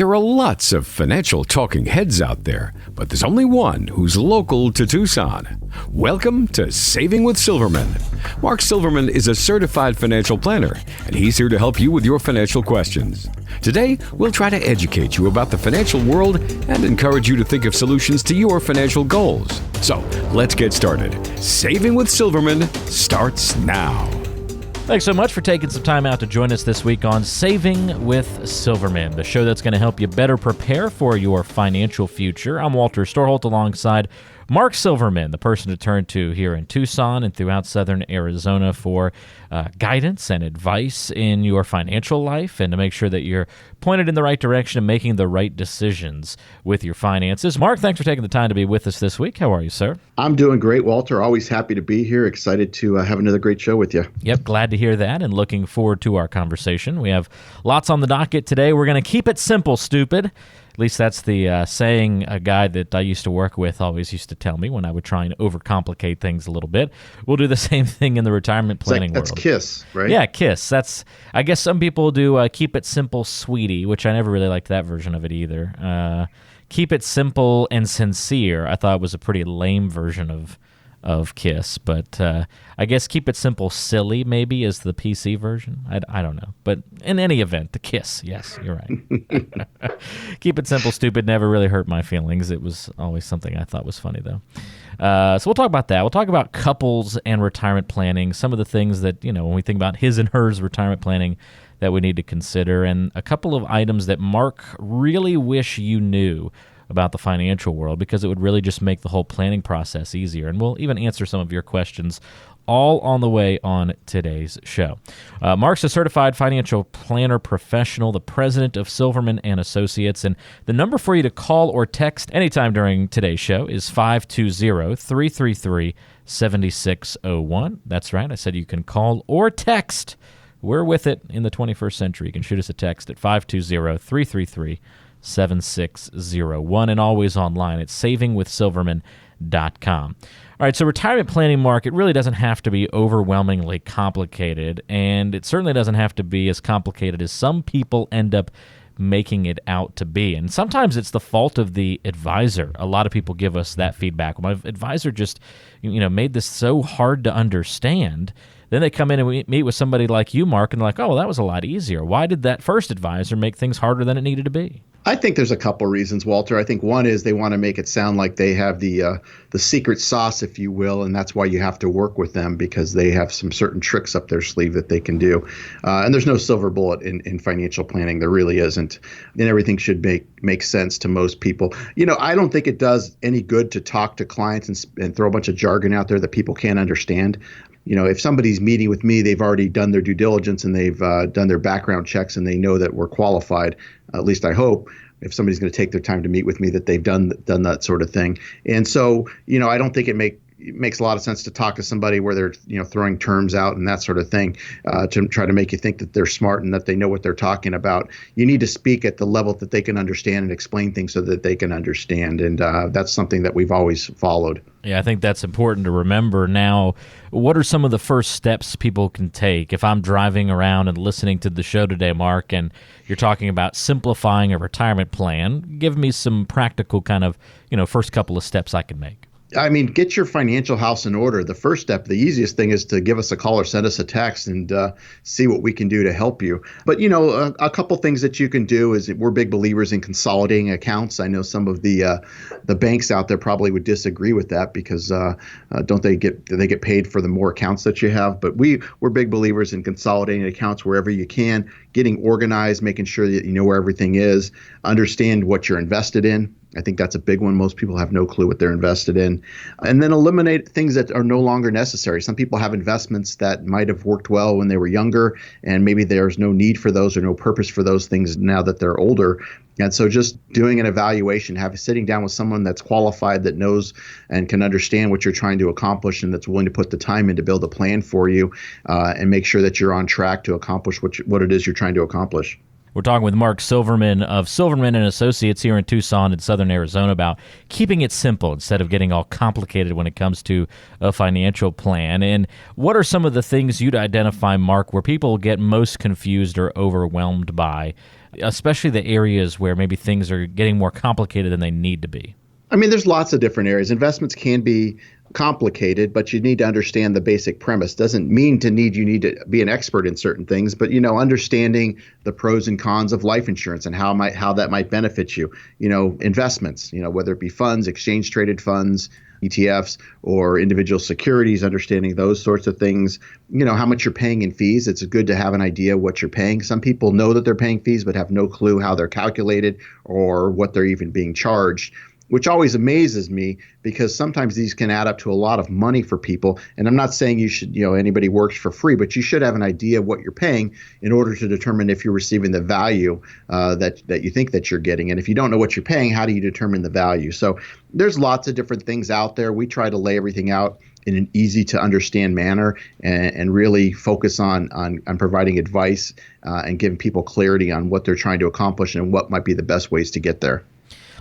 There are lots of financial talking heads out there, but there's only one who's local to Tucson. Welcome to Saving with Silverman. Mark Silverman is a certified financial planner, and he's here to help you with your financial questions. Today, we'll try to educate you about the financial world and encourage you to think of solutions to your financial goals. So, let's get started. Saving with Silverman starts now. Thanks so much for taking some time out to join us this week on Saving with Silverman, the show that's going to help you better prepare for your financial future. I'm Walter Storholt alongside Mark Silverman, the person to turn to here in Tucson and throughout southern Arizona for guidance and advice in your financial life and to make sure that you're pointed in the right direction and making the right decisions with your finances. Mark, thanks for taking the time to be with us this week. How are you, sir? I'm doing great, Walter. Always happy to be here. Excited to have another great show with you. Yep, glad to hear that and looking forward to our conversation. We have lots on the docket today. We're going to keep it simple, stupid. At least that's the saying a guy that I used to work with always used to tell me when I would try and overcomplicate things a little bit. We'll do the same thing in the retirement planning world. That's KISS, right? Yeah, KISS. That's, I guess some people do keep it simple, sweetie, which I never really liked that version of it either. Keep it simple and sincere, I thought was a pretty lame version of KISS, but I guess keep it simple, silly maybe is the PC version. I don't know, but in any event, the KISS. Yes, you're right. Keep it simple, stupid never really hurt my feelings. It was always something I thought was funny though. So we'll talk about that. We'll talk about couples and retirement planning. Some of the things that when we think about his and hers retirement planning that we need to consider, and a couple of items that Mark really wish you knew about the financial world because it would really just make the whole planning process easier. And we'll even answer some of your questions all on the way on today's show. Mark's a certified financial planner professional, the president of Silverman & Associates, and the number for you to call or text anytime during today's show is 520-333-7601. That's right, I said you can call or text. We're with it in the 21st century. You can shoot us a text at 520-333-7601 and always online at savingwithsilverman.com. All right, so retirement planning, Mark, it really doesn't have to be overwhelmingly complicated, and it certainly doesn't have to be as complicated as some people end up making it out to be. And sometimes it's the fault of the advisor. A lot of people give us that feedback. My advisor just, made this so hard to understand. Then they come in and we meet with somebody like you, Mark, and they're like, oh, well, that was a lot easier. Why did that first advisor make things harder than it needed to be? I think there's a couple reasons, Walter. I think one is they want to make it sound like they have the secret sauce, if you will, and that's why you have to work with them because they have some certain tricks up their sleeve that they can do. And there's no silver bullet in financial planning. There really isn't. And everything should make sense to most people. I don't think it does any good to talk to clients and throw a bunch of jargon out there that people can't understand. If somebody's meeting with me, they've already done their due diligence and they've done their background checks and they know that we're qualified. At least I hope. If somebody's going to take their time to meet with me, that they've done that sort of thing. And so, I don't think it makes a lot of sense to talk to somebody where they're throwing terms out and that sort of thing to try to make you think that they're smart and that they know what they're talking about. You need to speak at the level that they can understand and explain things so that they can understand. And that's something that we've always followed. Yeah, I think that's important to remember. Now, what are some of the first steps people can take? If I'm driving around and listening to the show today, Mark, and you're talking about simplifying a retirement plan, give me some practical kind of, first couple of steps I can make. Get your financial house in order. The first step, the easiest thing is to give us a call or send us a text and see what we can do to help you. But, a couple things that you can do is we're big believers in consolidating accounts. I know some of the banks out there probably would disagree with that because don't they get paid for the more accounts that you have? But we're big believers in consolidating accounts wherever you can, getting organized, making sure that you know where everything is, understand what you're invested in. I think that's a big one. Most people have no clue what they're invested in. And then eliminate things that are no longer necessary. Some people have investments that might have worked well when they were younger, and maybe there's no need for those or no purpose for those things now that they're older. And so just doing an evaluation, sitting down with someone that's qualified, that knows and can understand what you're trying to accomplish and that's willing to put the time in to build a plan for you and make sure that you're on track to accomplish what it is you're trying to accomplish. We're talking with Mark Silverman of Silverman & Associates here in Tucson in southern Arizona about keeping it simple instead of getting all complicated when it comes to a financial plan. And what are some of the things you'd identify, Mark, where people get most confused or overwhelmed by especially the areas where maybe things are getting more complicated than they need to be? I mean, there's lots of different areas. Investments can be complicated, but you need to understand the basic premise. Doesn't mean you need to be an expert in certain things, but understanding the pros and cons of life insurance and how that might benefit you. Investments, whether it be funds, exchange traded funds, ETFs, or individual securities, understanding those sorts of things. How much you're paying in fees. It's good to have an idea what you're paying. Some people know that they're paying fees, but have no clue how they're calculated or what they're even being charged, which always amazes me because sometimes these can add up to a lot of money for people. And I'm not saying you should, anybody works for free, but you should have an idea of what you're paying in order to determine if you're receiving the value that you think that you're getting. And if you don't know what you're paying, how do you determine the value? So there's lots of different things out there. We try to lay everything out in an easy to understand manner and really focus on providing advice and giving people clarity on what they're trying to accomplish and what might be the best ways to get there.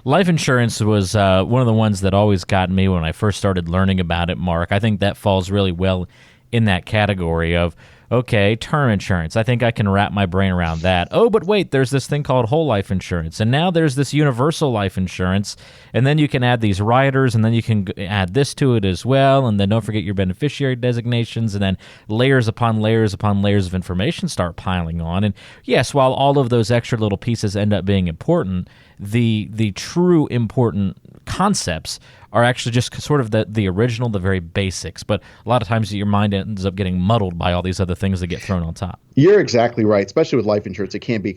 Life insurance was one of the ones that always got me when I first started learning about it, Mark. I think that falls really well in that category of, okay, term insurance. I think I can wrap my brain around that. Oh, but wait, there's this thing called whole life insurance. And now there's this universal life insurance. And then you can add these riders, and then you can add this to it as well. And then don't forget your beneficiary designations. And then layers upon layers upon layers of information start piling on. And yes, while all of those extra little pieces end up being important, the true important concepts are actually just sort of the original, the very basics. But a lot of times your mind ends up getting muddled by all these other things that get thrown on top. You're exactly right. Especially with life insurance, it can be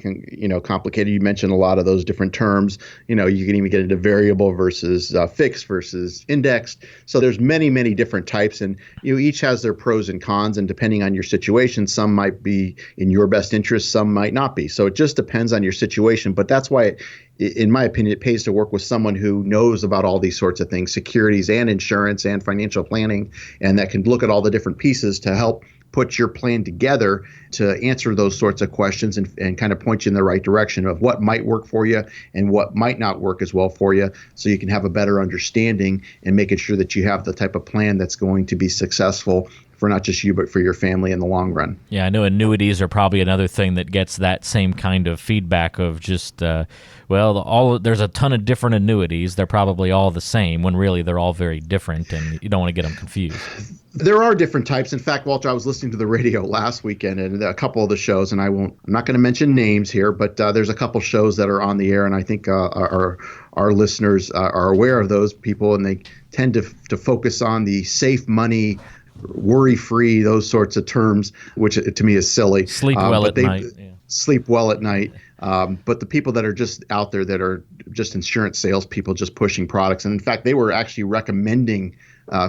complicated. You mentioned a lot of those different terms. You can even get into variable versus fixed versus indexed. So there's many, many different types, and each has their pros and cons. And depending on your situation, some might be in your best interest, some might not be. So it just depends on your situation. But that's why in my opinion, it pays to work with someone who knows about all these sorts of things, securities and insurance and financial planning, and that can look at all the different pieces to help put your plan together to answer those sorts of questions and kind of point you in the right direction of what might work for you and what might not work as well for you, so you can have a better understanding and making sure that you have the type of plan that's going to be successful for not just you, but for your family in the long run. Yeah, I know annuities are probably another thing that gets that same kind of feedback of just, there's a ton of different annuities. They're probably all the same when really they're all very different, and you don't want to get them confused. There are different types. In fact, Walter, I was listening to the radio last weekend and a couple of the shows, and I'm not going to mention names here, but there's a couple shows that are on the air, and I think our listeners are aware of those people, and they tend to focus on the safe money, worry-free, those sorts of terms, which to me is silly. Sleep well at night. Yeah. Sleep well at night. But the people that are just out there that are just insurance salespeople just pushing products. And in fact, they were actually recommending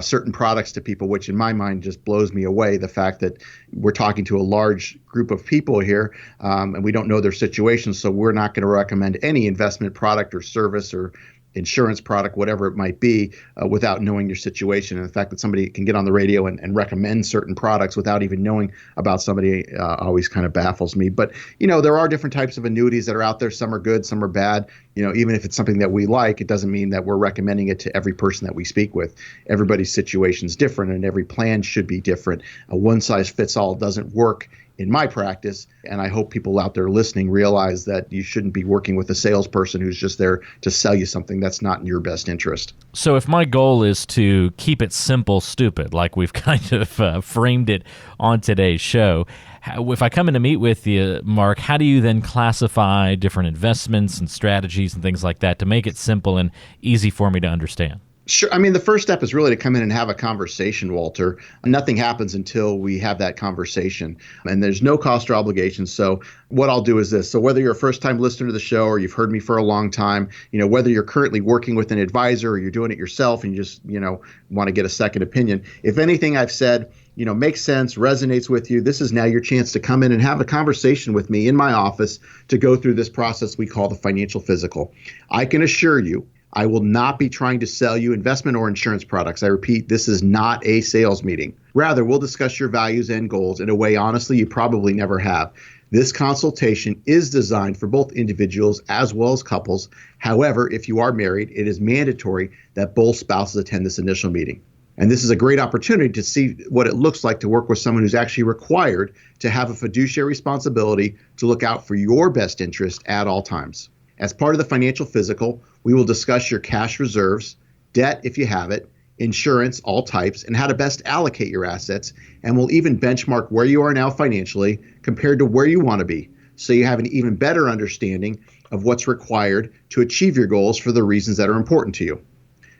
certain products to people, which in my mind just blows me away. The fact that we're talking to a large group of people here and we don't know their situation. So we're not going to recommend any investment product or service or insurance product, whatever it might be, without knowing your situation. And the fact that somebody can get on the radio and recommend certain products without even knowing about somebody always kind of baffles me. But, there are different types of annuities that are out there. Some are good, some are bad. Even if it's something that we like, it doesn't mean that we're recommending it to every person that we speak with. Everybody's situation is different, and every plan should be different. A one-size-fits-all doesn't work in my practice, and I hope people out there listening realize that you shouldn't be working with a salesperson who's just there to sell you something that's not in your best interest. So if my goal is to keep it simple, stupid, like we've kind of framed it on today's show, if I come in to meet with you, Mark, how do you then classify different investments and strategies and things like that to make it simple and easy for me to understand? Sure. I mean, the first step is really to come in and have a conversation, Walter. Nothing happens until we have that conversation, and there's no cost or obligation. So what I'll do is this. So whether you're a first-time listener to the show or you've heard me for a long time, whether you're currently working with an advisor or you're doing it yourself and you just, want to get a second opinion, if anything I've said, makes sense, resonates with you, this is now your chance to come in and have a conversation with me in my office to go through this process we call the financial physical. I can assure you, I will not be trying to sell you investment or insurance products. I repeat, this is not a sales meeting. Rather, we'll discuss your values and goals in a way, honestly, you probably never have. This consultation is designed for both individuals as well as couples. However, if you are married, it is mandatory that both spouses attend this initial meeting. And this is a great opportunity to see what it looks like to work with someone who's actually required to have a fiduciary responsibility to look out for your best interest at all times. As part of the financial physical, we will discuss your cash reserves, debt if you have it, insurance, all types, and how to best allocate your assets. And we'll even benchmark where you are now financially compared to where you want to be, so you have an even better understanding of what's required to achieve your goals for the reasons that are important to you.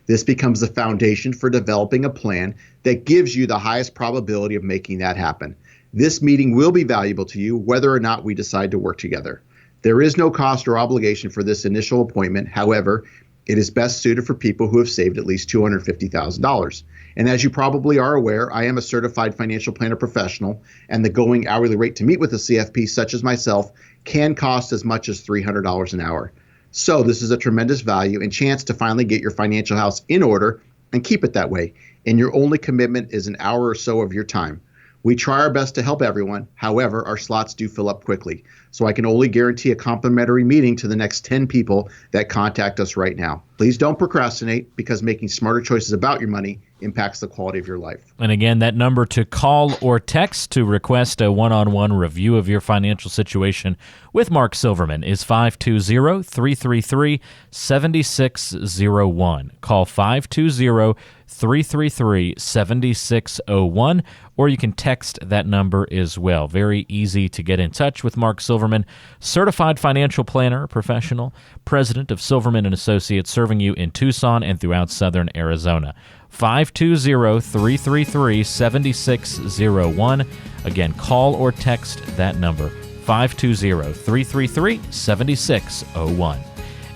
This becomes the foundation for developing a plan that gives you the highest probability of making that happen. This meeting will be valuable to you whether or not we decide to work together. There is no cost or obligation for this initial appointment. However, it is best suited for people who have saved at least $250,000. And as you probably are aware, I am a certified financial planner professional, and the going hourly rate to meet with a CFP such as myself can cost as much as $300 an hour. So this is a tremendous value and chance to finally get your financial house in order and keep it that way. And your only commitment is an hour or so of your time. We try our best to help everyone. However, our slots do fill up quickly. So I can only guarantee a complimentary meeting to the next 10 people that contact us right now. Please don't procrastinate, because making smarter choices about your money impacts the quality of your life. And again, that number to call or text to request a one-on-one review of your financial situation with Mark Silverman is 520-333-7601. Call 520-333-7601, or you can text that number as well. Very easy to get in touch with Mark Silverman, certified financial planner, professional, president of Silverman & Associates, serving you in Tucson and throughout southern Arizona. 520-333-7601. Again, call or text that number, 520-333-7601.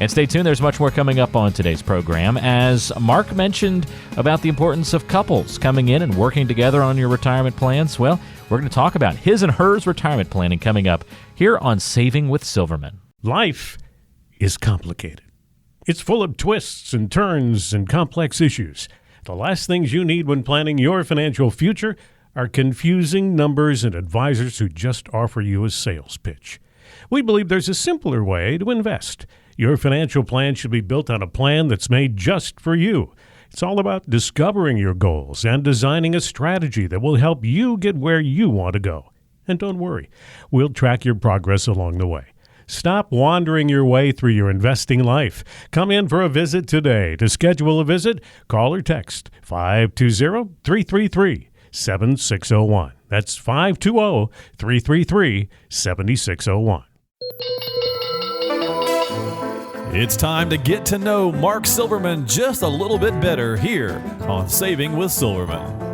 And stay tuned, there's much more coming up on today's program. As Mark mentioned about the importance of couples coming in and working together on your retirement plans, well, we're going to talk about his and hers retirement planning coming up here on Saving with Silverman. Life is complicated. It's full of twists and turns and complex issues. The last things you need when planning your financial future are confusing numbers and advisors who just offer you a sales pitch. We believe there's a simpler way to invest. Your financial plan should be built on a plan that's made just for you. It's all about discovering your goals and designing a strategy that will help you get where you want to go. And don't worry, we'll track your progress along the way. Stop wandering your way through your investing life. Come in for a visit today. To schedule a visit, call or text 520-333-7601. That's 520-333-7601. It's time to get to know Mark Silverman just a little bit better here on Saving with Silverman.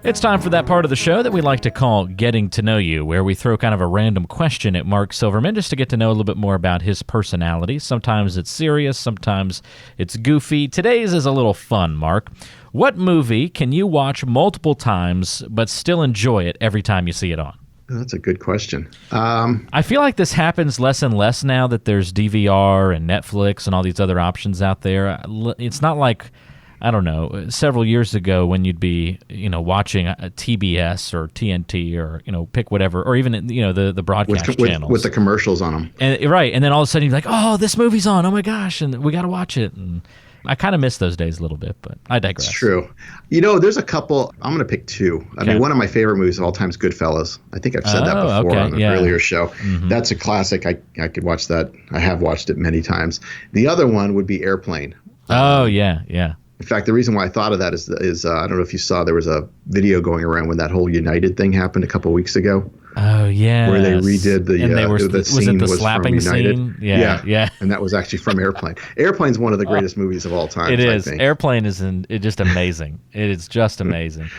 It's time for that part of the show that we like to call Getting to Know You, where we throw kind of a random question at Mark Silverman just to get to know a little bit more about his personality. Sometimes it's serious, sometimes it's goofy. Today's is a little fun, Mark. What movie can you watch multiple times but still enjoy it every time you see it on? That's a good question. I feel like this happens less and less now that there's DVR and Netflix and all these other options out there. It's not like, I don't know, several years ago when you'd be, watching a TBS or TNT or, pick whatever, or even, the broadcast channels. With the commercials on them. And, right. And then all of a sudden you're like, oh, this movie's on. Oh, my gosh. And we got to watch it. And I kind of miss those days a little bit, but I digress. It's true. There's a couple. I'm going to pick two. I mean, one of my favorite movies of all time is Goodfellas. I think I've said that before on an earlier show. Mm-hmm. That's a classic. I could watch that. I have watched it many times. The other one would be Airplane. Oh, yeah. In fact, the reason why I thought of that is I don't know if you saw, there was a video going around when that whole United thing happened a couple of weeks ago. Oh, yeah. Where they redid the scene was slapping from United. Scene? Yeah. And that was actually from Airplane. Airplane's one of the greatest movies of all time. It is. I think. Airplane is just amazing. It is just amazing.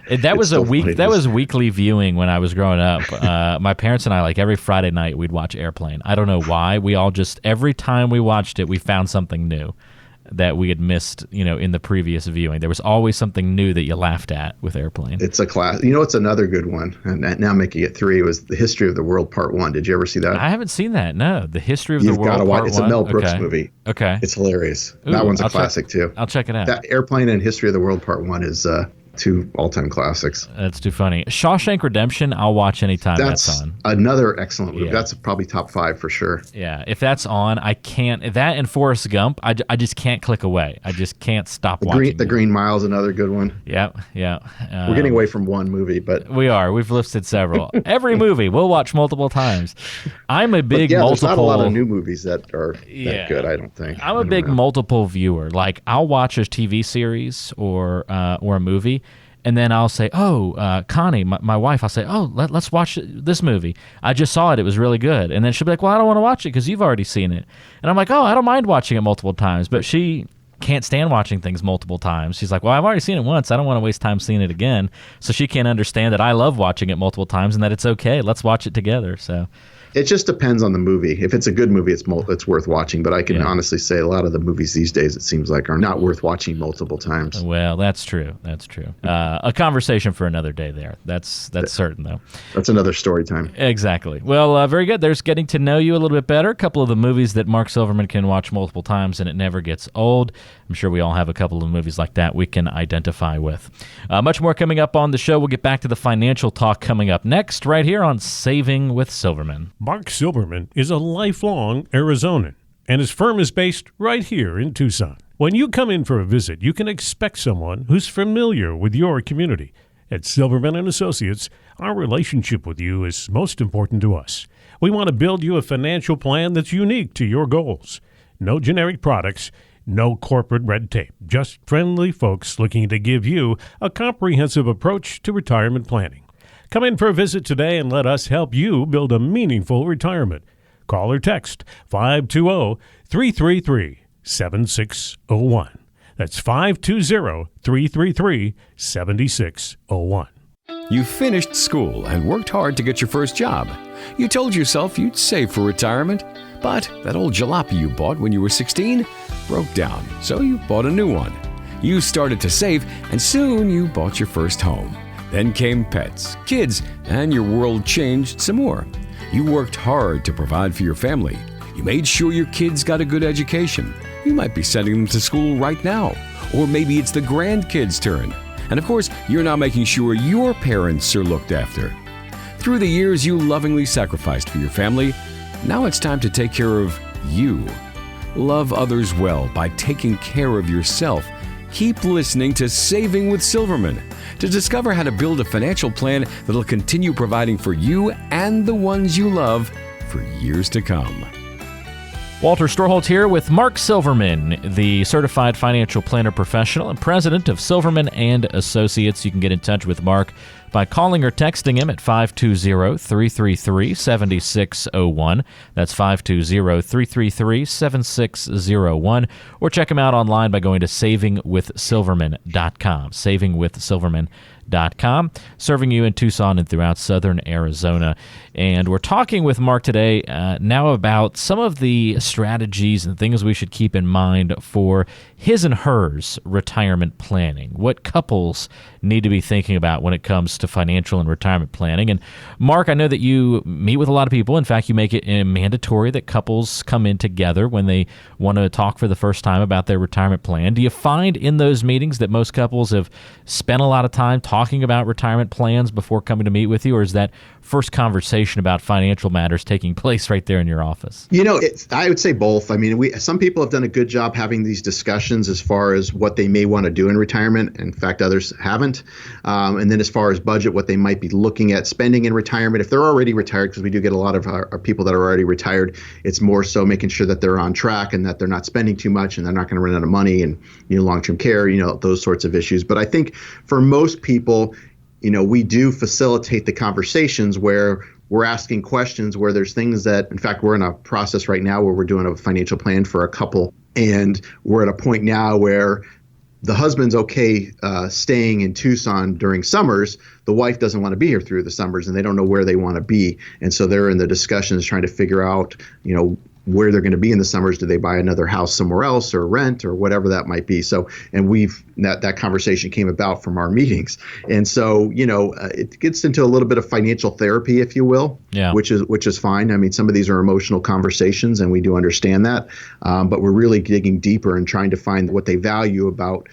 That was weekly viewing when I was growing up. My parents and I, like every Friday night, we'd watch Airplane. I don't know why. We all just, every time we watched it, we found something new that we had missed, in the previous viewing. There was always something new that you laughed at with Airplane. It's a class. It's another good one, and now making it 3 was The History of the World Part 1. Did you ever see that? I haven't seen that. No, The History of the World Part 1. You've got to watch. It's a Mel Brooks movie. Okay. It's hilarious. That one's a classic too. I'll check it out. That Airplane and History of the World Part 1 is two all-time classics. That's too funny. Shawshank Redemption, I'll watch anytime that's on. Another excellent movie. Yeah. That's probably top 5 for sure. Yeah, if that's on, I can't. That and Forrest Gump, I just can't click away. I just can't stop watching. The Green Mile's another good one. Yeah. We're getting away from one movie, but we are. We've listed several. Every movie we'll watch multiple times. I'm a big multiple. There's not a lot of new movies that are that good, I don't think. I'm a big multiple viewer. Like, I'll watch a TV series or a movie, and then I'll say, Connie, my wife, I'll say, let's watch this movie. I just saw it. It was really good. And then she'll be like, well, I don't want to watch it because you've already seen it. And I'm like, I don't mind watching it multiple times. But she can't stand watching things multiple times. She's like, well, I've already seen it once. I don't want to waste time seeing it again. So she can't understand that I love watching it multiple times and that it's okay. Let's watch it together. So it just depends on the movie. If it's a good movie, it's worth watching. But I can honestly say a lot of the movies these days, it seems like, are not worth watching multiple times. Well, that's true. That's true. A conversation for another day there. That's certain, though. That's another story time. Exactly. Well, very good. There's getting to know you a little bit better. A couple of the movies that Mark Silverman can watch multiple times and it never gets old. I'm sure we all have a couple of movies like that we can identify with. Much more coming up on the show. We'll get back to the financial talk coming up next, right here on Saving with Silverman. Mark Silverman is a lifelong Arizonan, and his firm is based right here in Tucson. When you come in for a visit, you can expect someone who's familiar with your community. At Silverman & Associates, our relationship with you is most important to us. We want to build you a financial plan that's unique to your goals. No generic products, no corporate red tape, just friendly folks looking to give you a comprehensive approach to retirement planning. Come in for a visit today and let us help you build a meaningful retirement. Call or text 520-333-7601. That's 520-333-7601. You finished school and worked hard to get your first job. You told yourself you'd save for retirement, but that old jalopy you bought when you were 16 broke down, so you bought a new one. You started to save, and soon you bought your first home. Then came pets, kids, and your world changed some more. You worked hard to provide for your family. You made sure your kids got a good education. You might be sending them to school right now, or maybe it's the grandkids' turn. And of course, you're now making sure your parents are looked after. Through the years, you lovingly sacrificed for your family. Now it's time to take care of you. Love others well by taking care of yourself. Keep listening to Saving with Silverman to discover how to build a financial plan that'll continue providing for you and the ones you love for years to come. Walter Storholt here with Mark Silverman, the certified financial planner professional and president of Silverman and Associates. You can get in touch with Mark by calling or texting him at 520-333-7601. That's 520-333-7601. Or check him out online by going to savingwithsilverman.com. Savingwithsilverman.com, serving you in Tucson and throughout southern Arizona. And we're talking with Mark today now about some of the strategies and things we should keep in mind for his and hers retirement planning, what couples need to be thinking about when it comes to financial and retirement planning. And Mark, I know that you meet with a lot of people. In fact, you make it mandatory that couples come in together when they want to talk for the first time about their retirement plan. Do you find in those meetings that most couples have spent a lot of time talking about retirement plans before coming to meet with you, or is that first conversation about financial matters taking place right there in your office? You know, I would say both. I mean, some people have done a good job having these discussions as far as what they may want to do in retirement. In fact, others haven't. And then as far as budget, what they might be looking at spending in retirement. If they're already retired, because we do get a lot of our people that are already retired, it's more so making sure that they're on track and that they're not spending too much and they're not going to run out of money and, long-term care, those sorts of issues. But I think for most people, we do facilitate the conversations where we're asking questions where there's things that, in fact, we're in a process right now where we're doing a financial plan for a couple. And we're at a point now where the husband's okay staying in Tucson during summers. The wife doesn't want to be here through the summers, and they don't know where they want to be. And so they're in the discussions trying to figure out, where they're going to be in the summers. Do they buy another house somewhere else or rent or whatever that might be? So, and that conversation came about from our meetings. And so, it gets into a little bit of financial therapy, if you will, which is fine. I mean, some of these are emotional conversations and we do understand that. But we're really digging deeper and trying to find what they value about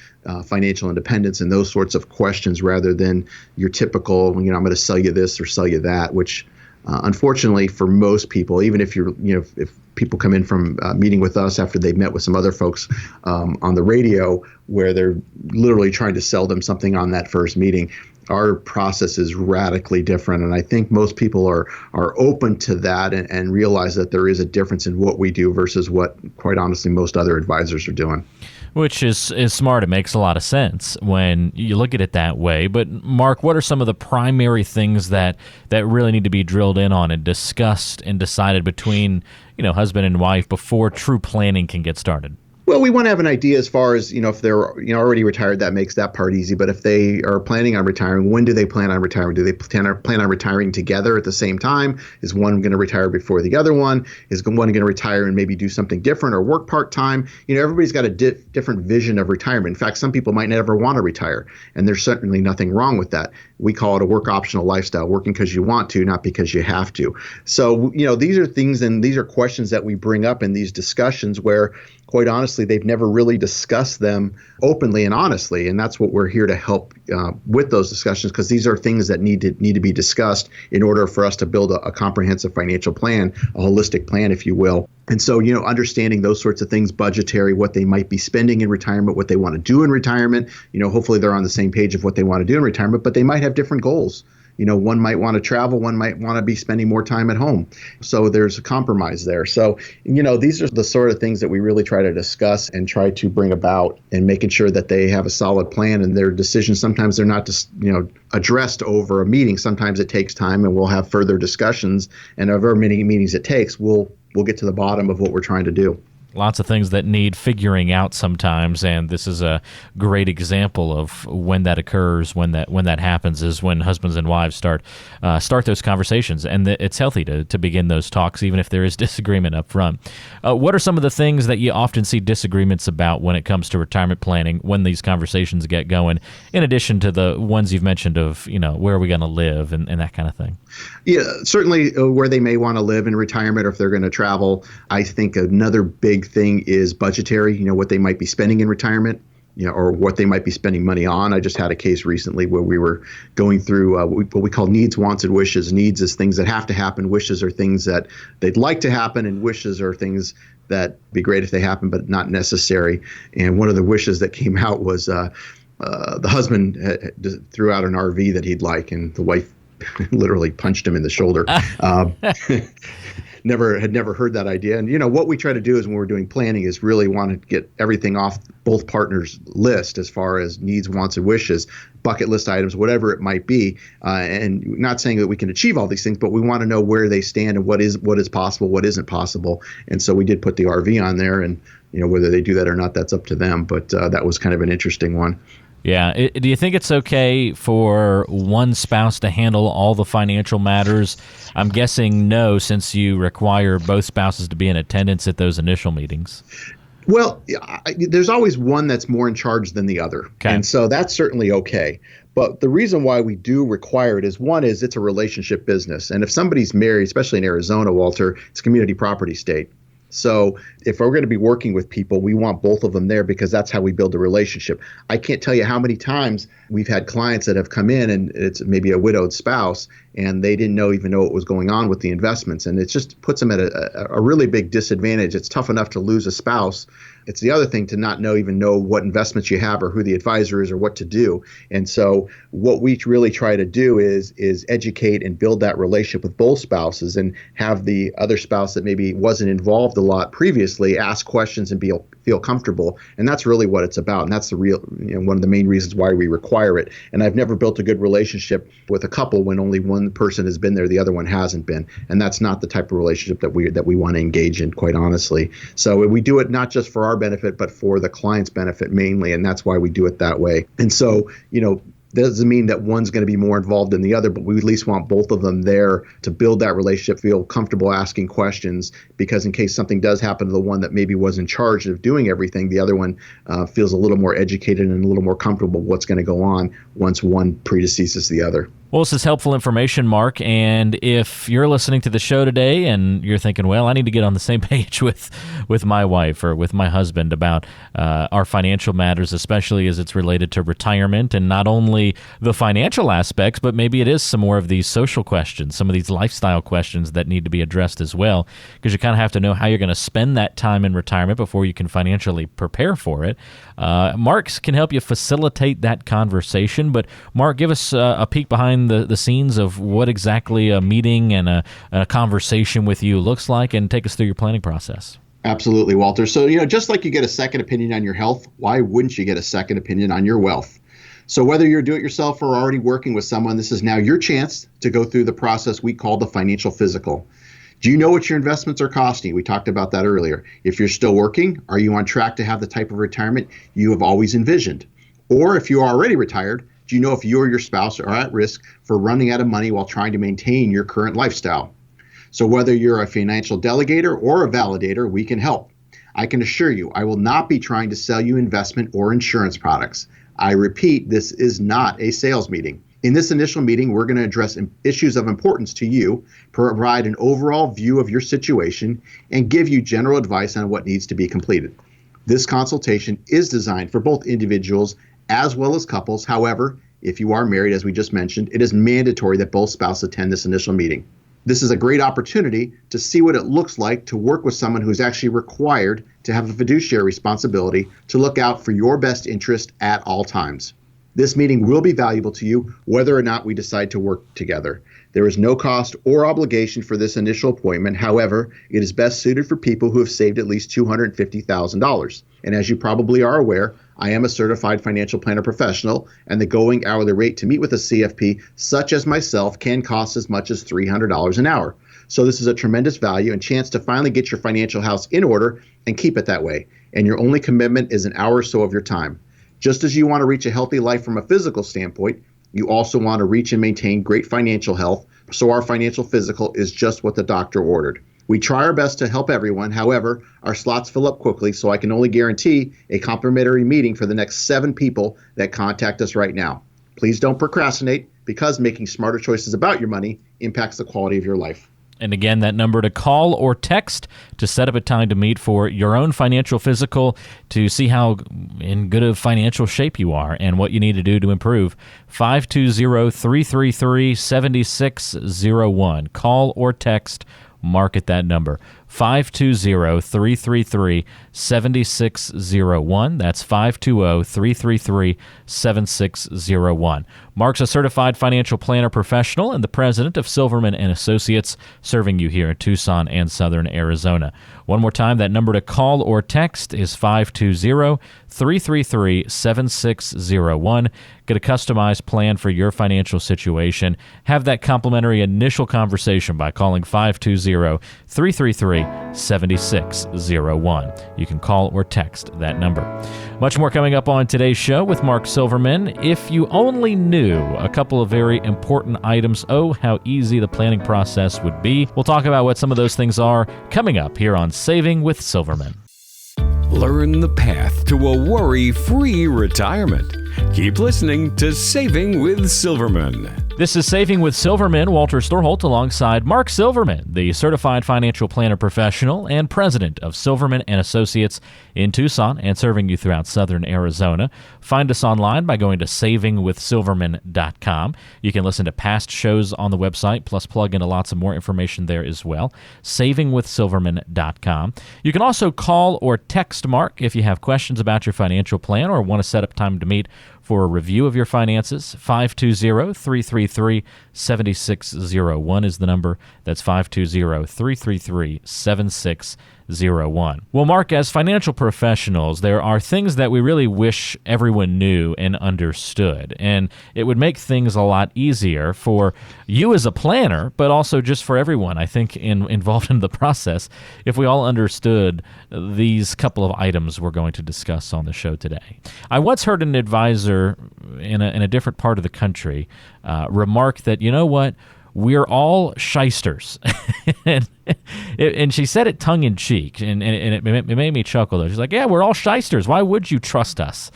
financial independence and those sorts of questions rather than your typical, I'm going to sell you this or sell you that, which unfortunately for most people, even if if people come in from meeting with us after they've met with some other folks on the radio where they're literally trying to sell them something on that first meeting, our process is radically different. And I think most people are open to that and realize that there is a difference in what we do versus what, quite honestly, most other advisors are doing. Which is smart. It makes a lot of sense when you look at it that way. But Mark, what are some of the primary things that really need to be drilled in on and discussed and decided between, husband and wife before true planning can get started? Well, we want to have an idea as far as, if they're already retired, that makes that part easy. But if they are planning on retiring, when do they plan on retiring? Do they plan on retiring together at the same time? Is one going to retire before the other one? Is one going to retire and maybe do something different or work part-time? Everybody's got a different vision of retirement. In fact, some people might never want to retire, and there's certainly nothing wrong with that. We call it a work optional lifestyle, working because you want to, not because you have to. So, these are things and these are questions that we bring up in these discussions where, quite honestly, they've never really discussed them openly and honestly. And that's what we're here to help with those discussions, because these are things that need to be discussed in order for us to build a comprehensive financial plan, a holistic plan, if you will. And so, understanding those sorts of things, budgetary, what they might be spending in retirement, what they want to do in retirement, hopefully they're on the same page of what they want to do in retirement, but they might have different goals. One might want to travel, one might want to be spending more time at home. So there's a compromise there. So, these are the sort of things that we really try to discuss and try to bring about, and making sure that they have a solid plan and their decisions. Sometimes they're not just, addressed over a meeting. Sometimes it takes time, and we'll have further discussions, and however many meetings it takes, we'll get to the bottom of what we're trying to do. Lots of things that need figuring out sometimes, and this is a great example of when that occurs. When that happens is when husbands and wives start those conversations, and it's healthy to begin those talks, even if there is disagreement up front. What are some of the things that you often see disagreements about when it comes to retirement planning when these conversations get going, in addition to the ones you've mentioned of where are we going to live and that kind of thing? Yeah, certainly where they may want to live in retirement, or if they're going to travel. I think another big thing is budgetary, what they might be spending in retirement, or what they might be spending money on. I just had a case recently where we were going through what we call needs, wants, and wishes. Needs is things that have to happen. Wishes are things that they'd like to happen, and wishes are things that be great if they happen, but not necessary. And one of the wishes that came out was the husband threw out an RV that he'd like, and the wife literally punched him in the shoulder. Had never heard that idea. And what we try to do is, when we're doing planning, is really want to get everything off both partners' list as far as needs, wants, and wishes, bucket list items, whatever it might be. And not saying that we can achieve all these things, but we want to know where they stand and what is possible, what isn't possible. And so we did put the RV on there, and whether they do that or not, that's up to them. But that was kind of an interesting one. Yeah. Do you think it's okay for one spouse to handle all the financial matters? I'm guessing no, since you require both spouses to be in attendance at those initial meetings. Well, there's always one that's more in charge than the other. Okay. And so that's certainly okay. But the reason why we do require it is, one is it's a relationship business. And if somebody's married, especially in Arizona, Walter, it's a community property state. So if we're going to be working with people, we want both of them there, because that's how we build a relationship. I can't tell you how many times we've had clients that have come in, and it's maybe a widowed spouse, and they didn't even know what was going on with the investments. And it just puts them at a really big disadvantage. It's tough enough to lose a spouse. It's the other thing to not even know what investments you have, or who the advisor is, or what to do. And so what we really try to do is educate and build that relationship with both spouses, and have the other spouse that maybe wasn't involved a lot previously ask questions and feel comfortable. And that's really what it's about. And that's the real, one of the main reasons why we require it. And I've never built a good relationship with a couple when only one person has been there, the other one hasn't been. And that's not the type of relationship that we want to engage in, quite honestly. So we do it not just for our benefit, but for the client's benefit mainly. And that's why we do it that way. And so, Doesn't mean that one's going to be more involved than the other, but we at least want both of them there to build that relationship, feel comfortable asking questions, because in case something does happen to the one that maybe was in charge of doing everything, the other one feels a little more educated and a little more comfortable with what's going to go on once one predeceases the other. Well, this is helpful information, Mark, and if you're listening to the show today and you're thinking, well, I need to get on the same page with my wife or with my husband about our financial matters, especially as it's related to retirement, and not only the financial aspects, but maybe it is some more of these social questions, some of these lifestyle questions that need to be addressed as well, because you kind of have to know how you're going to spend that time in retirement before you can financially prepare for it. Mark can help you facilitate that conversation, but Mark, give us a peek behind the scenes of what exactly a meeting and a conversation with you looks like, and take us through your planning process. Absolutely, Walter. So, just like you get a second opinion on your health, why wouldn't you get a second opinion on your wealth? So whether you're do-it-yourself or already working with someone, this is now your chance to go through the process we call the financial physical. Do you know what your investments are costing? We talked about that earlier. If you're still working, are you on track to have the type of retirement you have always envisioned? Or if you are already retired, do you know if you or your spouse are at risk for running out of money while trying to maintain your current lifestyle? So whether you're a financial delegator or a validator, we can help. I can assure you, I will not be trying to sell you investment or insurance products. I repeat, this is not a sales meeting. In this initial meeting, we're going to address issues of importance to you, provide an overall view of your situation, and give you general advice on what needs to be completed. This consultation is designed for both individuals as well as couples. However, if you are married, as we just mentioned, it is mandatory that both spouses attend this initial meeting. This is a great opportunity to see what it looks like to work with someone who's actually required to have a fiduciary responsibility to look out for your best interest at all times. This meeting will be valuable to you whether or not we decide to work together. There is no cost or obligation for this initial appointment. However, it is best suited for people who have saved at least $250,000. And as you probably are aware, I am a certified financial planner professional, and the going hourly rate to meet with a CFP such as myself can cost as much as $300 an hour. So this is a tremendous value and chance to finally get your financial house in order and keep it that way. And your only commitment is an hour or so of your time. Just as you want to reach a healthy life from a physical standpoint, you also want to reach and maintain great financial health. So our financial physical is just what the doctor ordered. We try our best to help everyone. However, our slots fill up quickly, so I can only guarantee a complimentary meeting for the next 7 people that contact us right now. Please don't procrastinate, because making smarter choices about your money impacts the quality of your life. And again, that number to call or text to set up a time to meet for your own financial physical, to see how in good of financial shape you are and what you need to do to improve. 520-333-7601. Call or text Mark at that number. 520-333-7601. That's 520-333-7601. Mark's a certified financial planner professional and the president of Silverman & Associates, serving you here in Tucson and Southern Arizona. One more time, that number to call or text is 520-333-7601. Get a customized plan for your financial situation. Have that complimentary initial conversation by calling 520-333-7601. You can call or text that number. Much more coming up on today's show with Mark Silverman. If you only knew a couple of very important items, oh, how easy the planning process would be. We'll talk about what some of those things are coming up here on Saving with Silverman. Learn the path to a worry-free retirement. Keep listening to Saving with Silverman. This is Saving with Silverman. Walter Storholt alongside Mark Silverman, the certified financial planner professional and president of Silverman & Associates in Tucson and serving you throughout Southern Arizona. Find us online by going to savingwithsilverman.com. You can listen to past shows on the website, plus plug into lots of more information there as well. savingwithsilverman.com. You can also call or text Mark if you have questions about your financial plan or want to set up time to meet for a review of your finances. 520-333-7601 is the number. That's 520-333-7601. Well, Mark, as financial professionals, there are things that we really wish everyone knew and understood, and it would make things a lot easier for you as a planner, but also just for everyone, I think, involved in the process, if we all understood these couple of items we're going to discuss on the show today. I once heard an advisor in a different part of the country remark that, you know what, we're all shysters. and she said it tongue-in-cheek, and it made me chuckle, though. She's like, yeah, we're all shysters. Why would you trust us?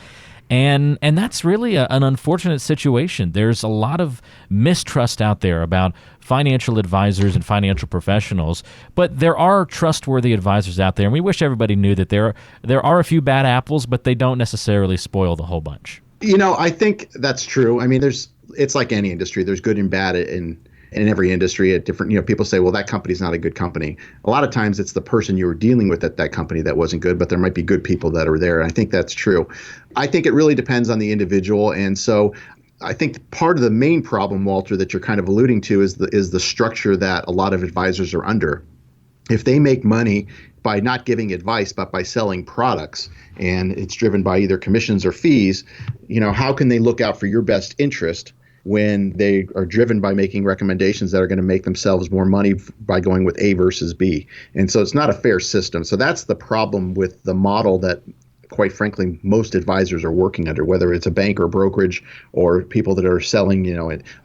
And that's really an unfortunate situation. There's a lot of mistrust out there about financial advisors and financial professionals, but there are trustworthy advisors out there, and we wish everybody knew that there are a few bad apples, but they don't necessarily spoil the whole bunch. I think that's true. I mean, it's like any industry. There's good and bad in every industry at different, people say, well, that company's not a good company. A lot of times it's the person you were dealing with at that company that wasn't good, but there might be good people that are there. And I think that's true. I think it really depends on the individual. And so I think part of the main problem, Walter, that you're kind of alluding to is the structure that a lot of advisors are under. If they make money by not giving advice, but by selling products, and it's driven by either commissions or fees, how can they look out for your best interest when they are driven by making recommendations that are going to make themselves more money by going with A versus B? And so it's not a fair system. So that's the problem with the model that, quite frankly, most advisors are working under, whether it's a bank or brokerage or people that are selling,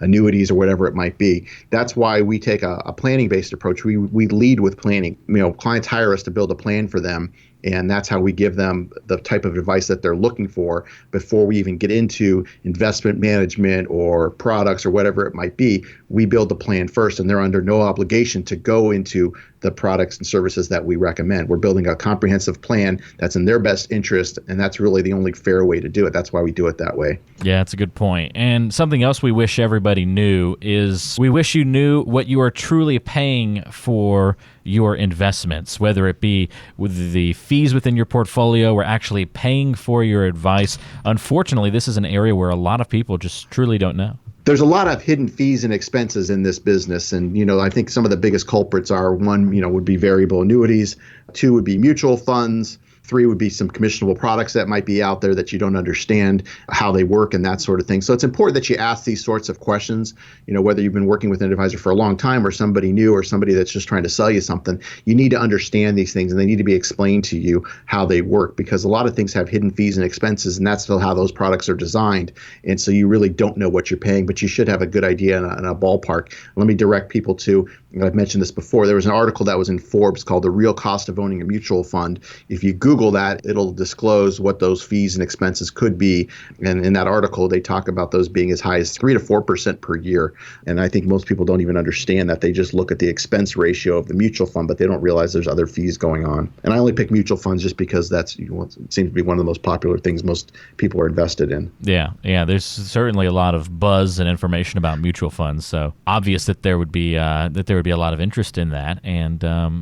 annuities or whatever it might be. That's why we take a planning-based approach. We lead with planning. Clients hire us to build a plan for them, and that's how we give them the type of advice that they're looking for before we even get into investment management or products or whatever it might be. We build the plan first, and they're under no obligation to go into the products and services that we recommend. We're building a comprehensive plan that's in their best interest, and that's really the only fair way to do it. That's why we do it that way. Yeah, that's a good point. And something else we wish everybody knew is we wish you knew what you are truly paying for your investments, whether it be with the fees within your portfolio or actually paying for your advice. Unfortunately, this is an area where a lot of people just truly don't know. There's a lot of hidden fees and expenses in this business. And, I think some of the biggest culprits are, one, would be variable annuities. Two would be mutual funds. Three would be some commissionable products that might be out there that you don't understand how they work and that sort of thing. So it's important that you ask these sorts of questions, whether you've been working with an advisor for a long time or somebody new or somebody that's just trying to sell you something. You need to understand these things, and they need to be explained to you how they work, because a lot of things have hidden fees and expenses, and that's still how those products are designed. And so you really don't know what you're paying, but you should have a good idea and a ballpark. Let me direct people to, I've mentioned this before, there was an article that was in Forbes called The Real Cost of Owning a Mutual Fund. If you Google that, it'll disclose what those fees and expenses could be. And in that article, they talk about those being as high as 3 to 4% per year. And I think most people don't even understand that. They just look at the expense ratio of the mutual fund, but they don't realize there's other fees going on. And I only pick mutual funds just because that's it seems to be one of the most popular things most people are invested in. Yeah. There's certainly a lot of buzz and information about mutual funds, so obvious that there would be a lot of interest in that. And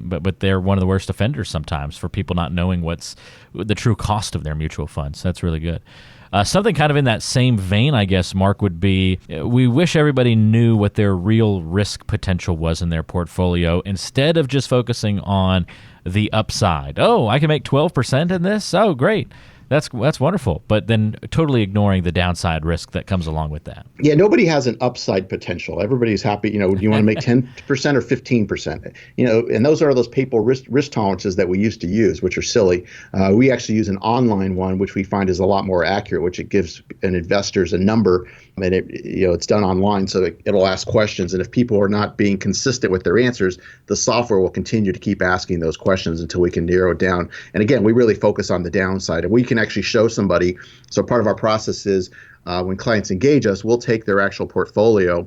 but they're one of the worst offenders sometimes for people not knowing what's the true cost of their mutual funds. That's really good. Something kind of in that same vein, I guess, Mark, would be we wish everybody knew what their real risk potential was in their portfolio instead of just focusing on the upside. Oh, I can make 12% in this? Oh, great. That's wonderful. But then totally ignoring the downside risk that comes along with that. Yeah, nobody has an upside potential. Everybody's happy. Do you want to make 10% or 15%? And those are those people risk tolerances that we used to use, which are silly. We actually use an online one, which we find is a lot more accurate, which it gives an investors a number, and it's done online, so it'll ask questions. And if people are not being consistent with their answers, the software will continue to keep asking those questions until we can narrow it down. And again, we really focus on the downside, and we can actually show somebody. So part of our process is when clients engage us, we'll take their actual portfolio,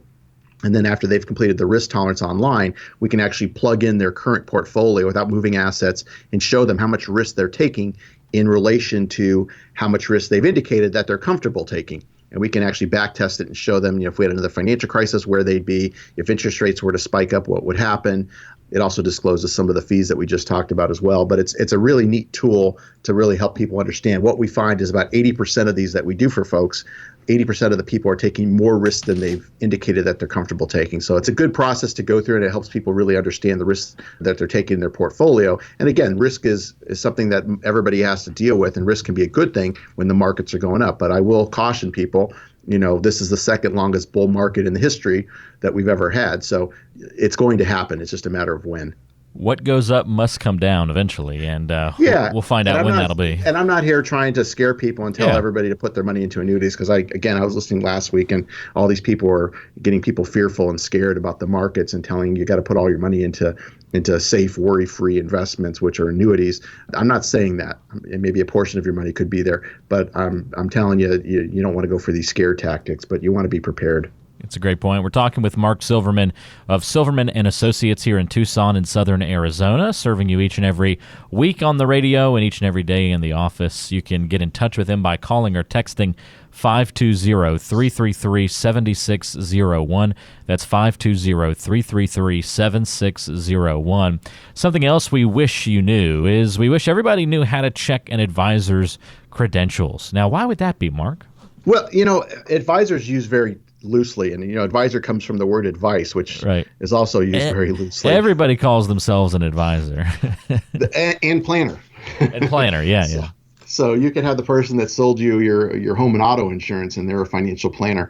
and then after they've completed the risk tolerance online, we can actually plug in their current portfolio without moving assets and show them how much risk they're taking in relation to how much risk they've indicated that they're comfortable taking. And we can actually back test it and show them, if we had another financial crisis, where they'd be. If interest rates were to spike up, what would happen? It also discloses some of the fees that we just talked about as well. But it's a really neat tool to really help people understand. What we find is about 80% of these that we do for folks 80% of the people are taking more risk than they've indicated that they're comfortable taking. So it's a good process to go through, and it helps people really understand the risks that they're taking in their portfolio. And again, risk is something that everybody has to deal with, and risk can be a good thing when the markets are going up. But I will caution people, this is the second longest bull market in the history that we've ever had. So it's going to happen. It's just a matter of when. What goes up must come down eventually, and we'll find out when that'll be. And I'm not here trying to scare people and tell everybody to put their money into annuities, because I was listening last week, and all these people are getting people fearful and scared about the markets and telling you got to put all your money into safe, worry-free investments, which are annuities. I'm not saying that. Maybe a portion of your money could be there, but I'm telling you, you don't want to go for these scare tactics, but you want to be prepared. It's a great point. We're talking with Mark Silverman of Silverman & Associates here in Tucson in southern Arizona, serving you each and every week on the radio and each and every day in the office. You can get in touch with him by calling or texting 520-333-7601. That's 520-333-7601. Something else we wish you knew is we wish everybody knew how to check an advisor's credentials. Now, why would that be, Mark? Well, advisors use very loosely, and advisor comes from the word advice, which is also used very loosely. Everybody calls themselves an advisor. and planner. And planner, yeah. So you can have the person that sold you your home and auto insurance, and they're a financial planner.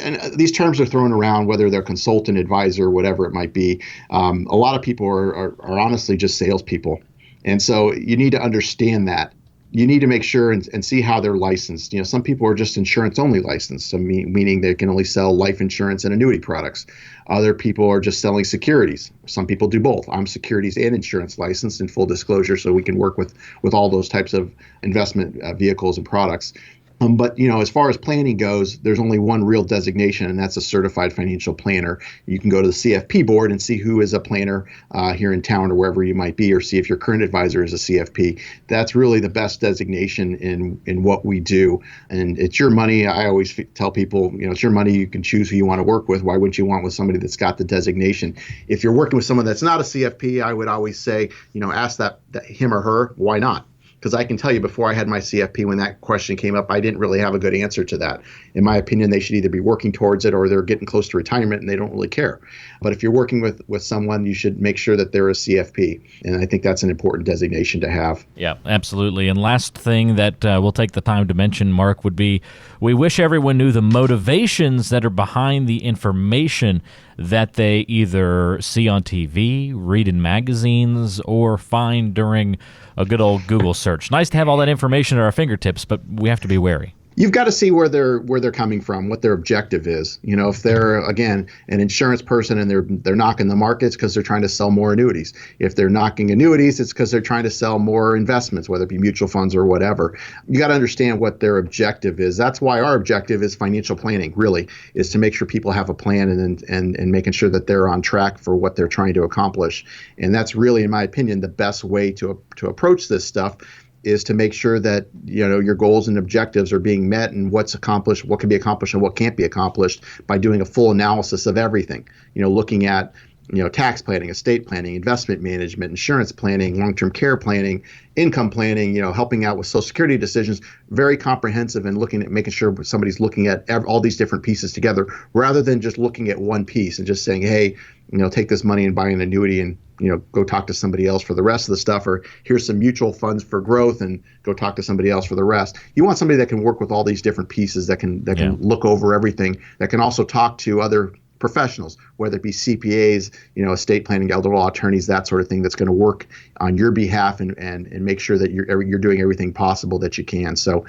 And these terms are thrown around, whether they're consultant, advisor, whatever it might be. A lot of people are honestly just salespeople, and so you need to understand that. You need to make sure and see how they're licensed. Some people are just insurance-only licensed, so meaning they can only sell life insurance and annuity products. Other people are just selling securities. Some people do both. I'm securities and insurance licensed in full disclosure, so we can work with all those types of investment vehicles and products. But as far as planning goes, there's only one real designation, and that's a certified financial planner. You can go to the CFP board and see who is a planner here in town or wherever you might be, or see if your current advisor is a CFP. That's really the best designation in what we do. And it's your money. I always tell people, it's your money. You can choose who you want to work with. Why wouldn't you want with somebody that's got the designation? If you're working with someone that's not a CFP, I would always say, ask that him or her, why not? Because I can tell you, before I had my CFP, when that question came up, I didn't really have a good answer to that. In my opinion, they should either be working towards it or they're getting close to retirement and they don't really care. But if you're working with someone, you should make sure that they're a CFP. And I think that's an important designation to have. Yeah, absolutely. And last thing that we'll take the time to mention, Mark, would be we wish everyone knew the motivations that are behind the information that they either see on TV, read in magazines, or find during a good old Google search. Nice to have all that information at our fingertips, but we have to be wary. You've got to see where they're coming from, what their objective is. If they're, again, an insurance person and they're knocking the markets because they're trying to sell more annuities. If they're knocking annuities, it's because they're trying to sell more investments, whether it be mutual funds or whatever. You got to understand what their objective is. That's why our objective is financial planning, really, is to make sure people have a plan and making sure that they're on track for what they're trying to accomplish. And that's really, in my opinion, the best way to approach this stuff, is to make sure that your goals and objectives are being met, and what's accomplished, what can be accomplished, and what can't be accomplished, by doing a full analysis of everything. Looking at tax planning, estate planning, investment management, insurance planning, long-term care planning, income planning, helping out with Social Security decisions. Very comprehensive, and looking at making sure somebody's looking at all these different pieces together, rather than just looking at one piece and just saying, hey, take this money and buy an annuity and go talk to somebody else for the rest of the stuff, or here's some mutual funds for growth and go talk to somebody else for the rest. You want somebody that can work with all these different pieces, that can look over everything, that can also talk to other professionals, whether it be CPAs, estate planning, elder law attorneys, that sort of thing, that's going to work on your behalf and make sure that you're doing everything possible that you can. So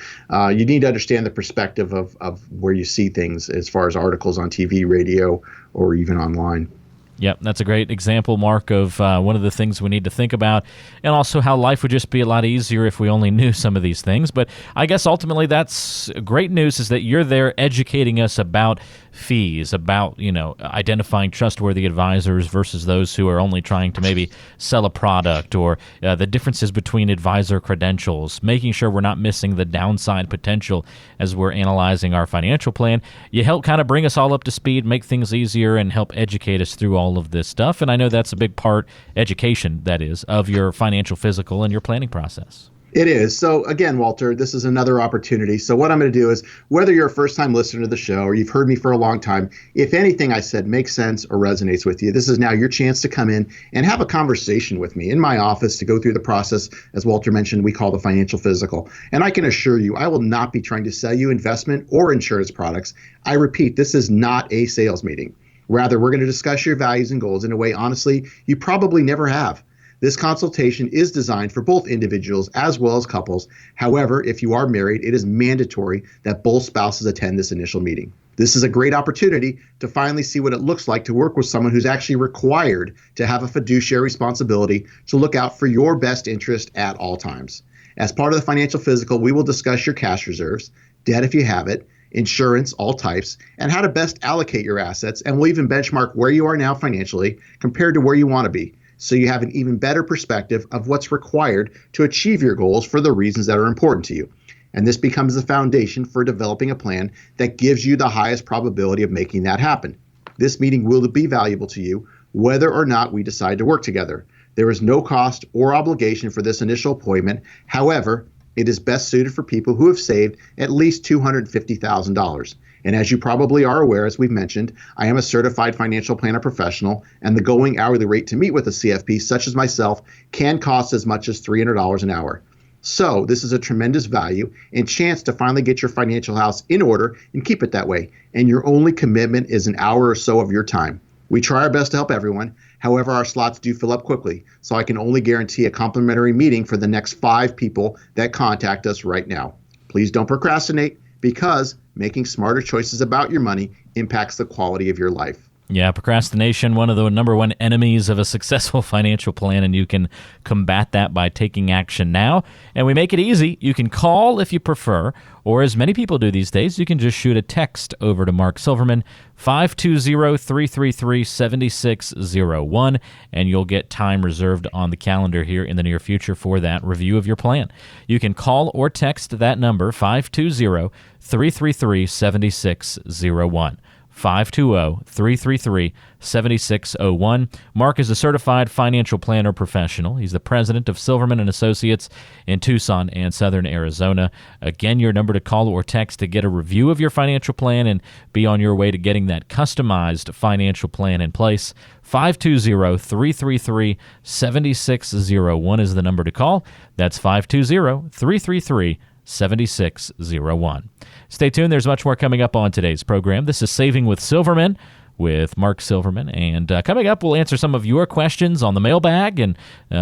you need to understand the perspective of where you see things, as far as articles on TV, radio, or even online. Yep, that's a great example, Mark, of one of the things we need to think about, and also how life would just be a lot easier if we only knew some of these things. But I guess ultimately that's great news, is that you're there educating us about fees, about identifying trustworthy advisors versus those who are only trying to maybe sell a product, or the differences between advisor credentials, making sure we're not missing the downside potential as we're analyzing our financial plan. You help kind of bring us all up to speed, make things easier, and help educate us through all of this stuff. And I know that's a big part, education, that is, of your financial, physical, and your planning process. It is. So again, Walter, this is another opportunity. So what I'm going to do is, whether you're a first-time listener to the show or you've heard me for a long time, if anything I said makes sense or resonates with you, this is now your chance to come in and have a conversation with me in my office to go through the process. As Walter mentioned, we call the financial physical. And I can assure you, I will not be trying to sell you investment or insurance products. I repeat, this is not a sales meeting. Rather, we're going to discuss your values and goals in a way, honestly, you probably never have. This consultation is designed for both individuals as well as couples. However, if you are married, it is mandatory that both spouses attend this initial meeting. This is a great opportunity to finally see what it looks like to work with someone who's actually required to have a fiduciary responsibility to look out for your best interest at all times. As part of the financial physical, we will discuss your cash reserves, debt if you have it, insurance, all types, and how to best allocate your assets, and we'll even benchmark where you are now financially compared to where you want to be, so you have an even better perspective of what's required to achieve your goals for the reasons that are important to you. And this becomes the foundation for developing a plan that gives you the highest probability of making that happen. This meeting will be valuable to you whether or not we decide to work together. There is no cost or obligation for this initial appointment. However, it is best suited for people who have saved at least $250,000. And as you probably are aware, as we've mentioned, I am a certified financial planner professional, and the going hourly rate to meet with a CFP such as myself can cost as much as $300 an hour. So this is a tremendous value and chance to finally get your financial house in order and keep it that way. And your only commitment is an hour or so of your time. We try our best to help everyone. However, our slots do fill up quickly, so I can only guarantee a complimentary meeting for the next 5 people that contact us right now. Please don't procrastinate, because making smarter choices about your money impacts the quality of your life. Yeah, procrastination, one of the number one enemies of a successful financial plan, and you can combat that by taking action now. And we make it easy. You can call if you prefer, or as many people do these days, you can just shoot a text over to Mark Silverman, 520-333-7601, and you'll get time reserved on the calendar here in the near future for that review of your plan. You can call or text that number, 520-333-7601. 520-333-7601. Mark is a certified financial planner professional. He's the president of Silverman & Associates in Tucson and Southern Arizona. Again, your number to call or text to get a review of your financial plan and be on your way to getting that customized financial plan in place. 520-333-7601 is the number to call. That's 520-333-7601. Stay tuned. There's much more coming up on today's program. This is Saving with Silverman with Mark Silverman. And coming up, we'll answer some of your questions on the mailbag, and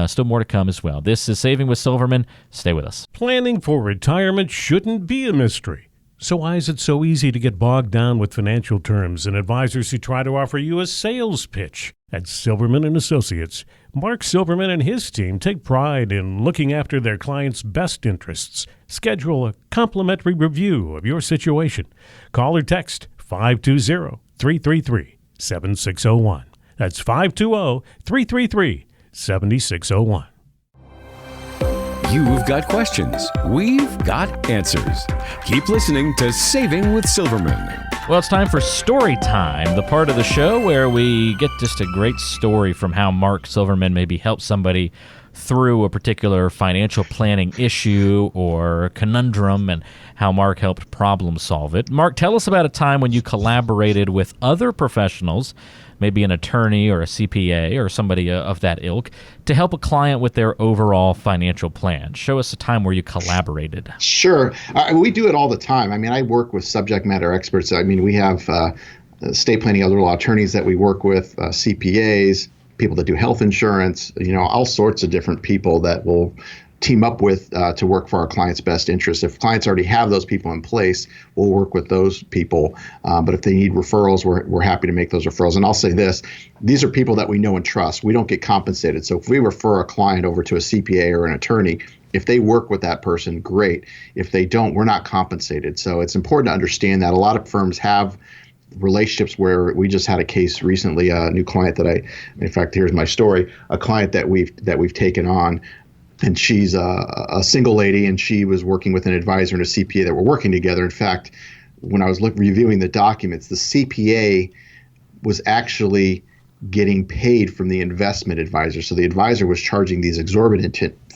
still more to come as well. This is Saving with Silverman. Stay with us. Planning for retirement shouldn't be a mystery. So why is it so easy to get bogged down with financial terms and advisors who try to offer you a sales pitch? At Silverman & Associates, Mark Silverman and his team take pride in looking after their clients' best interests. Schedule a complimentary review of your situation. Call or text 520-333-7601. That's 520-333-7601. You've got questions. We've got answers. Keep listening to Saving with Silverman. Well, it's time for Story Time, the part of the show where we get just a great story from how Mark Silverman maybe helped somebody through a particular financial planning issue or conundrum, and how Mark helped problem solve it. Mark, tell us about a time when you collaborated with other professionals, maybe an attorney or a CPA or somebody of that ilk, to help a client with their overall financial plan. Show us a time where you collaborated. Sure. We do it all the time. I mean, I work with subject matter experts. I mean, we have estate planning, elder law attorneys that we work with, CPAs, people that do health insurance, all sorts of different people that will team up with to work for our clients' best interests. If clients already have those people in place, we'll work with those people. But if they need referrals, we're happy to make those referrals. And I'll say this, these are people that we know and trust. We don't get compensated. So if we refer a client over to a CPA or an attorney, if they work with that person, great. If they don't, we're not compensated. So it's important to understand that. A lot of firms have relationships where we just had a case recently, a new client that in fact, here's my story, a client that we've taken on. And she's a single lady, and she was working with an advisor and a CPA that were working together. In fact, when I was reviewing the documents, the CPA was actually getting paid from the investment advisor. So the advisor was charging these exorbitant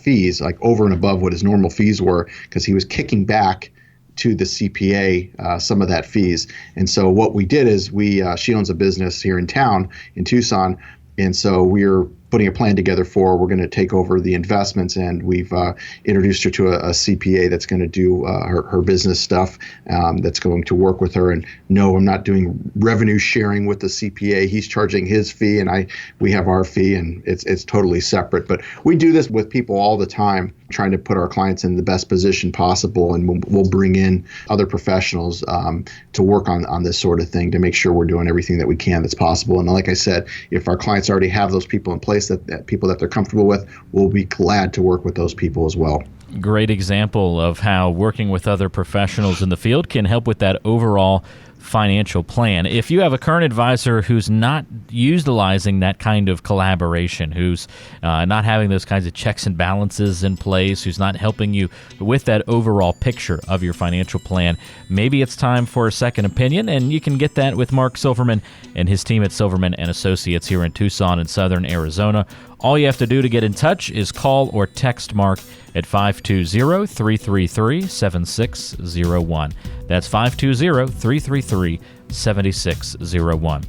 fees, like over and above what his normal fees were, because he was kicking back to the CPA some of that fees. And so what we did is she owns a business here in town in Tucson, and so we're putting a plan together we're going to take over the investments, and we've introduced her to a CPA that's going to do her business stuff, that's going to work with her. And no, I'm not doing revenue sharing with the CPA. He's charging his fee, and we have our fee, and it's totally separate. But we do this with people all the time, trying to put our clients in the best position possible, and we'll bring in other professionals to work on this sort of thing to make sure we're doing everything that we can that's possible. And like I said, if our clients already have those people in place, that people that they're comfortable with, we'll be glad to work with those people as well. Great example of how working with other professionals in the field can help with that overall financial plan. If you have a current advisor who's not utilizing that kind of collaboration, who's not having those kinds of checks and balances in place, who's not helping you with that overall picture of your financial plan, maybe it's time for a second opinion, and you can get that with Mark Silverman and his team at Silverman & Associates here in Tucson and Southern Arizona. All you have to do to get in touch is call or text Mark at 520-333-7601. That's 520-333-7601.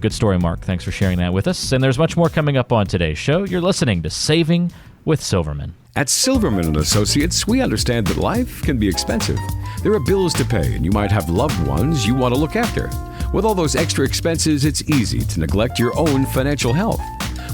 Good story, Mark. Thanks for sharing that with us. And there's much more coming up on today's show. You're listening to Saving with Silverman. At Silverman & Associates, we understand that life can be expensive. There are bills to pay, and you might have loved ones you want to look after. With all those extra expenses, it's easy to neglect your own financial health.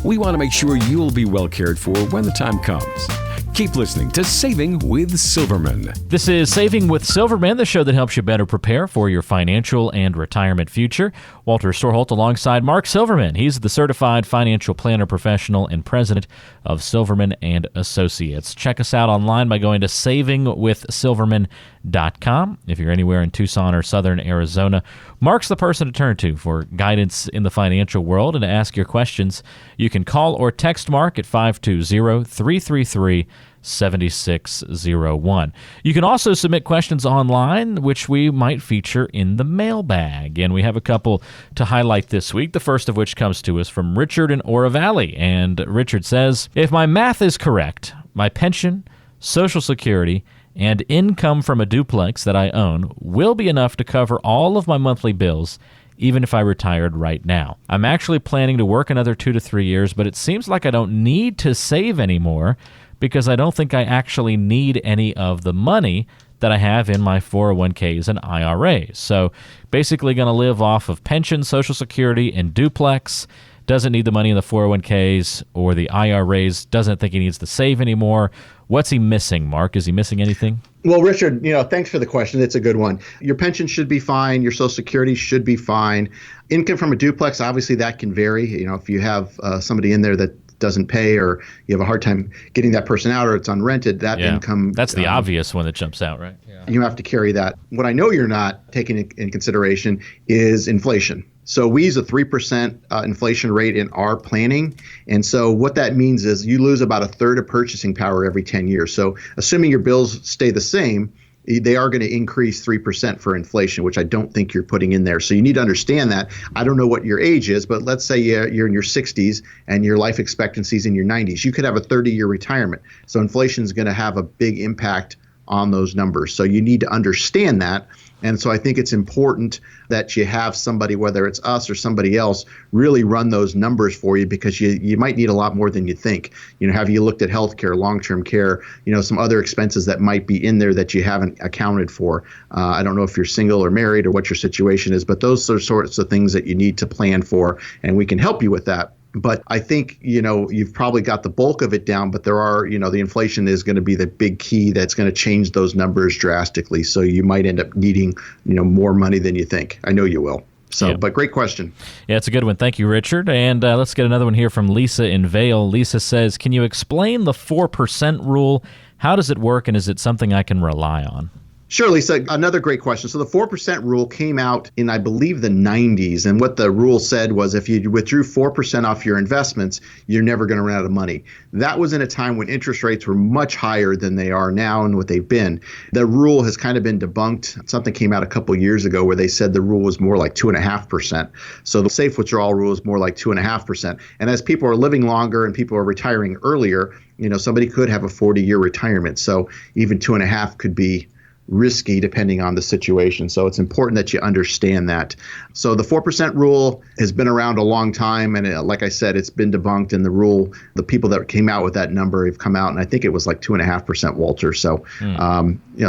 We want to make sure you'll be well cared for when the time comes. Keep listening to Saving with Silverman. This is Saving with Silverman, the show that helps you better prepare for your financial and retirement future. Walter Storholt alongside Mark Silverman. He's the certified financial planner professional and president of Silverman & Associates. Check us out online by going to savingwithsilverman.com. If you're anywhere in Tucson or Southern Arizona, Mark's the person to turn to for guidance in the financial world, and to ask your questions, you can call or text Mark at 520-333-7601. You can also submit questions online, which we might feature in the mailbag. And we have a couple to highlight this week, the first of which comes to us from Richard in Oro Valley. And Richard says, if my math is correct, my pension, Social Security, and income from a duplex that I own will be enough to cover all of my monthly bills, even if I retired right now. I'm actually planning to work another 2 to 3 years, but it seems like I don't need to save anymore because I don't think I actually need any of the money that I have in my 401ks and IRAs. So basically going to live off of pension, Social Security, and duplex. Doesn't need the money in the 401ks or the IRAs. Doesn't think he needs to save anymore. What's he missing, Mark? Is he missing anything? Well, Richard, thanks for the question. It's a good one. Your pension should be fine. Your Social Security should be fine. Income from a duplex, obviously that can vary. If you have somebody in there that doesn't pay, or you have a hard time getting that person out, or it's unrented, that income. That's the obvious one that jumps out, right? Yeah. You have to carry that. What I know you're not taking in consideration is inflation. So we use a 3% inflation rate in our planning. And so what that means is you lose about a third of purchasing power every 10 years. So assuming your bills stay the same, they are going to increase 3% for inflation, which I don't think you're putting in there. So you need to understand that. I don't know what your age is, but let's say you're in your 60s and your life expectancy is in your 90s. You could have a 30-year retirement. So inflation is going to have a big impact on those numbers. So you need to understand that. And so I think it's important that you have somebody, whether it's us or somebody else, really run those numbers for you, because you might need a lot more than you think. Have you looked at healthcare, long-term care, some other expenses that might be in there that you haven't accounted for? I don't know if you're single or married or what your situation is, but those are sorts of things that you need to plan for, and we can help you with that. But I think, you've probably got the bulk of it down, but there are, the inflation is going to be the big key that's going to change those numbers drastically. So you might end up needing, more money than you think. I know you will. So, But great question. Yeah, it's a good one. Thank you, Richard. And let's get another one here from Lisa in Vail. Lisa says, can you explain the 4% rule? How does it work, and is it something I can rely on? Sure, Lisa. Another great question. So the 4% rule came out in, I believe, the 90s. And what the rule said was if you withdrew 4% off your investments, you're never going to run out of money. That was in a time when interest rates were much higher than they are now and what they've been. The rule has kind of been debunked. Something came out a couple of years ago where they said the rule was more like 2.5%. So the safe withdrawal rule is more like 2.5%. And as people are living longer and people are retiring earlier, somebody could have a 40-year retirement. So even 2.5 could be risky depending on the situation. So it's important that you understand that. So the 4% rule has been around a long time. And like I said, it's been debunked. And the rule, the people that came out with that number have come out, and I think it was like 2.5%, Walter. So,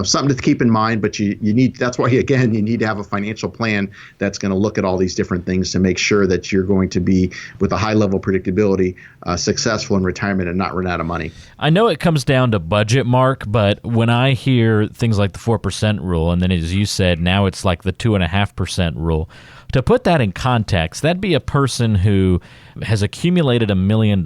something to keep in mind, but you need, that's why, again, you need to have a financial plan that's going to look at all these different things to make sure that you're going to be, with a high level of predictability, successful in retirement and not run out of money. I know it comes down to budget, Mark, but when I hear things like the 4% rule, and then as you said, now it's like the 2.5% rule. To put that in context, that'd be a person who has accumulated $1 million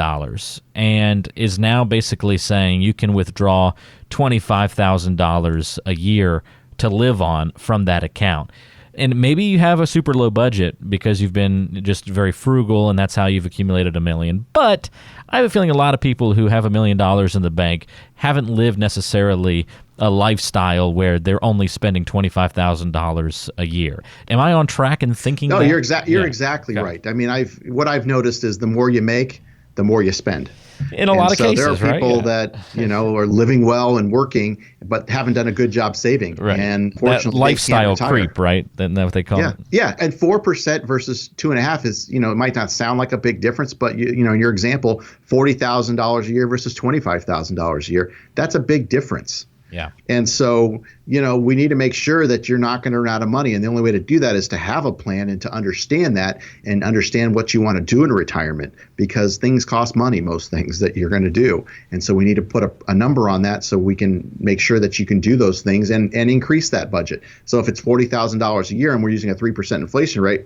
and is now basically saying you can withdraw $25,000 a year to live on from that account. And maybe you have a super low budget because you've been just very frugal and that's how you've accumulated $1 million. But I have a feeling a lot of people who have $1 million in the bank haven't lived necessarily a lifestyle where they're only spending $25,000 a year. Am I on track in thinking that? No, you're exactly right. I mean, what I've noticed is the more you make, the more you spend. In a lot of cases, there are people right? that are living well and working, but haven't done a good job saving. Right. And that fortunately, lifestyle creep, right? Isn't that what they call it? Yeah. And 4% versus 2.5 is, it might not sound like a big difference, but in your example, $40,000 a year versus $25,000 a year, that's a big difference. Yeah. And so, we need to make sure that you're not going to run out of money. And the only way to do that is to have a plan and to understand that and understand what you want to do in retirement, because things cost money, most things that you're going to do. And so we need to put a number on that so we can make sure that you can do those things and increase that budget. So if it's $40,000 a year and we're using a 3% inflation rate,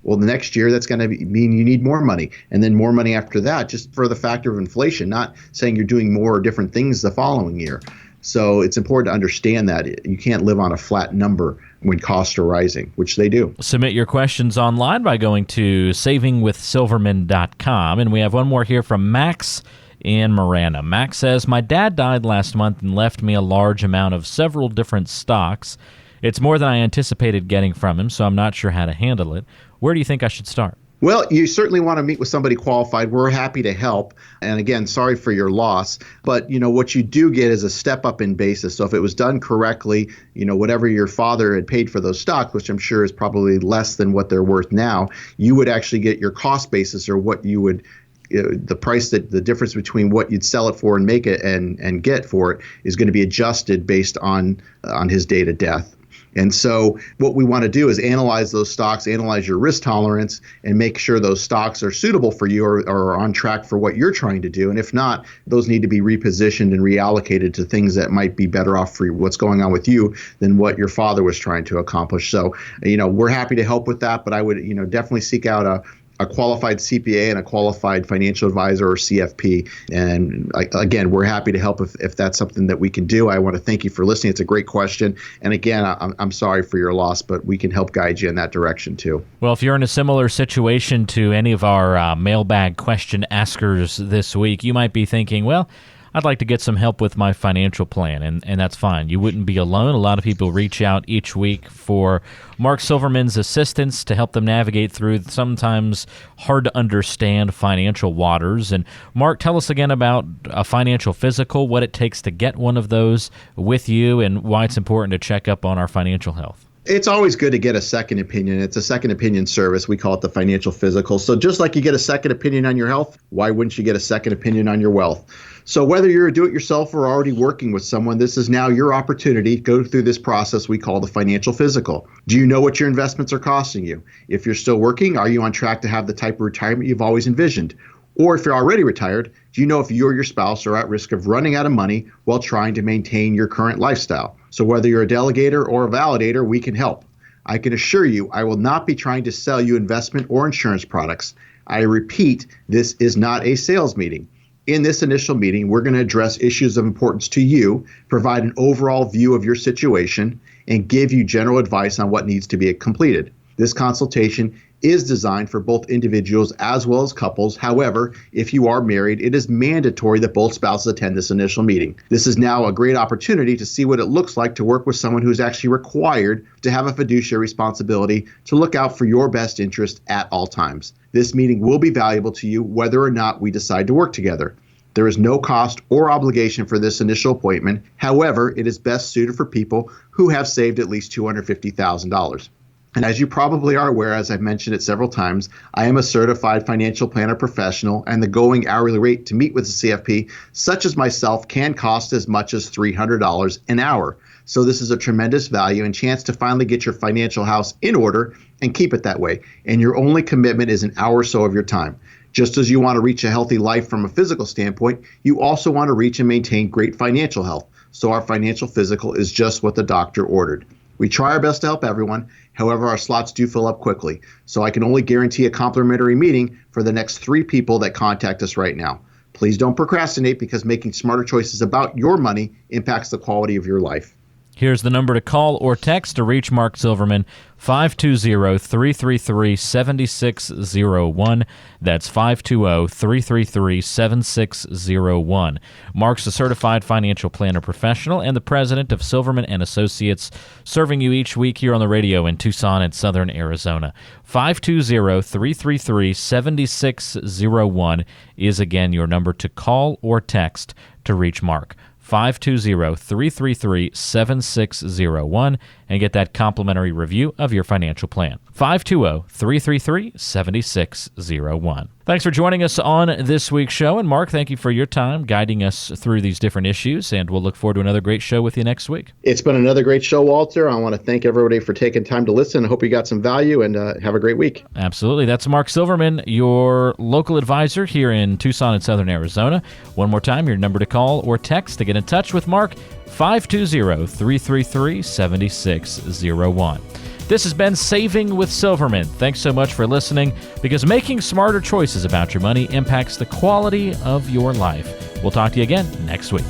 well, the next year, that's going to mean you need more money, and then more money after that, just for the factor of inflation, not saying you're doing more or different things the following year. So it's important to understand that you can't live on a flat number when costs are rising, which they do. Submit your questions online by going to savingwithsilverman.com. And we have one more here from Max in Marana. Max says, my dad died last month and left me a large amount of several different stocks. It's more than I anticipated getting from him, so I'm not sure how to handle it. Where do you think I should start? Well, you certainly want to meet with somebody qualified. We're happy to help. And again, sorry for your loss. But, what you do get is a step up in basis. So if it was done correctly, whatever your father had paid for those stocks, which I'm sure is probably less than what they're worth now, you would actually get your cost basis, or what you would the price, that the difference between what you'd sell it for and make it and get for it is going to be adjusted based on his date of death. And so what we want to do is analyze those stocks, analyze your risk tolerance, and make sure those stocks are suitable for you or are on track for what you're trying to do. And if not, those need to be repositioned and reallocated to things that might be better off for what's going on with you than what your father was trying to accomplish. So, we're happy to help with that, but I would, definitely seek out a qualified CPA and a qualified financial advisor or CFP. And again, we're happy to help if that's something that we can do. I want to thank you for listening. It's a great question. And again, I'm sorry for your loss, but we can help guide you in that direction too. Well, if you're in a similar situation to any of our mailbag question askers this week, you might be thinking, well, I'd like to get some help with my financial plan, and that's fine. You wouldn't be alone. A lot of people reach out each week for Mark Silverman's assistance to help them navigate through sometimes hard to understand financial waters. And Mark, tell us again about a financial physical, what it takes to get one of those with you, and why it's important to check up on our financial health. It's always good to get a second opinion. It's a second opinion service. We call it the financial physical. So just like you get a second opinion on your health, why wouldn't you get a second opinion on your wealth? So whether you're a do-it-yourself or already working with someone, this is now your opportunity to go through this process we call the financial physical. Do you know what your investments are costing you? If you're still working, are you on track to have the type of retirement you've always envisioned? Or if you're already retired, do you know if you or your spouse are at risk of running out of money while trying to maintain your current lifestyle? So whether you're a delegator or a validator, we can help. I can assure you I will not be trying to sell you investment or insurance products. I repeat, this is not a sales meeting. In this initial meeting, we're going to address issues of importance to you, provide an overall view of your situation, and give you general advice on what needs to be completed. This consultation is designed for both individuals as well as couples. However, if you are married, it is mandatory that both spouses attend this initial meeting. This is now a great opportunity to see what it looks like to work with someone who's actually required to have a fiduciary responsibility to look out for your best interest at all times. This meeting will be valuable to you whether or not we decide to work together. There is no cost or obligation for this initial appointment. However, it is best suited for people who have saved at least $250,000. And as you probably are aware, as I've mentioned it several times, I am a certified financial planner professional, and the going hourly rate to meet with a CFP, such as myself, can cost as much as $300 an hour. So this is a tremendous value and chance to finally get your financial house in order and keep it that way. And your only commitment is an hour or so of your time. Just as you want to reach a healthy life from a physical standpoint, you also want to reach and maintain great financial health. So our financial physical is just what the doctor ordered. We try our best to help everyone. However, our slots do fill up quickly. So I can only guarantee a complimentary meeting for the next 3 people that contact us right now. Please don't procrastinate, because making smarter choices about your money impacts the quality of your life. Here's the number to call or text to reach Mark Silverman, 520-333-7601. That's 520-333-7601. Mark's a certified financial planner professional and the president of Silverman & Associates, serving you each week here on the radio in Tucson and southern Arizona. 520-333-7601 is again your number to call or text to reach Mark. 520-333-7601 and get that complimentary review of your financial plan. 520-333-7601. Thanks for joining us on this week's show. And Mark, thank you for your time guiding us through these different issues, and we'll look forward to another great show with you next week. It's been another great show, Walter. I want to thank everybody for taking time to listen. I hope you got some value, and have a great week. Absolutely. That's Mark Silverman, your local advisor here in Tucson and southern Arizona. One more time, your number to call or text to get in touch with Mark, 520-333-7601. This has been Saving with Silverman. Thanks so much for listening, because making smarter choices about your money impacts the quality of your life. We'll talk to you again next week.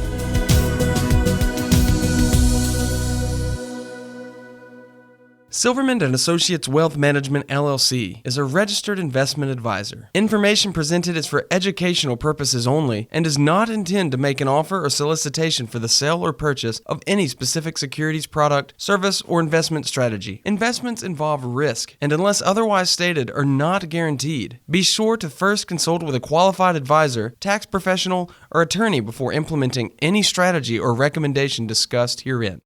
Silverman & Associates Wealth Management, LLC is a registered investment advisor. Information presented is for educational purposes only and does not intend to make an offer or solicitation for the sale or purchase of any specific securities, product, service, or investment strategy. Investments involve risk and, unless otherwise stated, are not guaranteed. Be sure to first consult with a qualified advisor, tax professional, or attorney before implementing any strategy or recommendation discussed herein.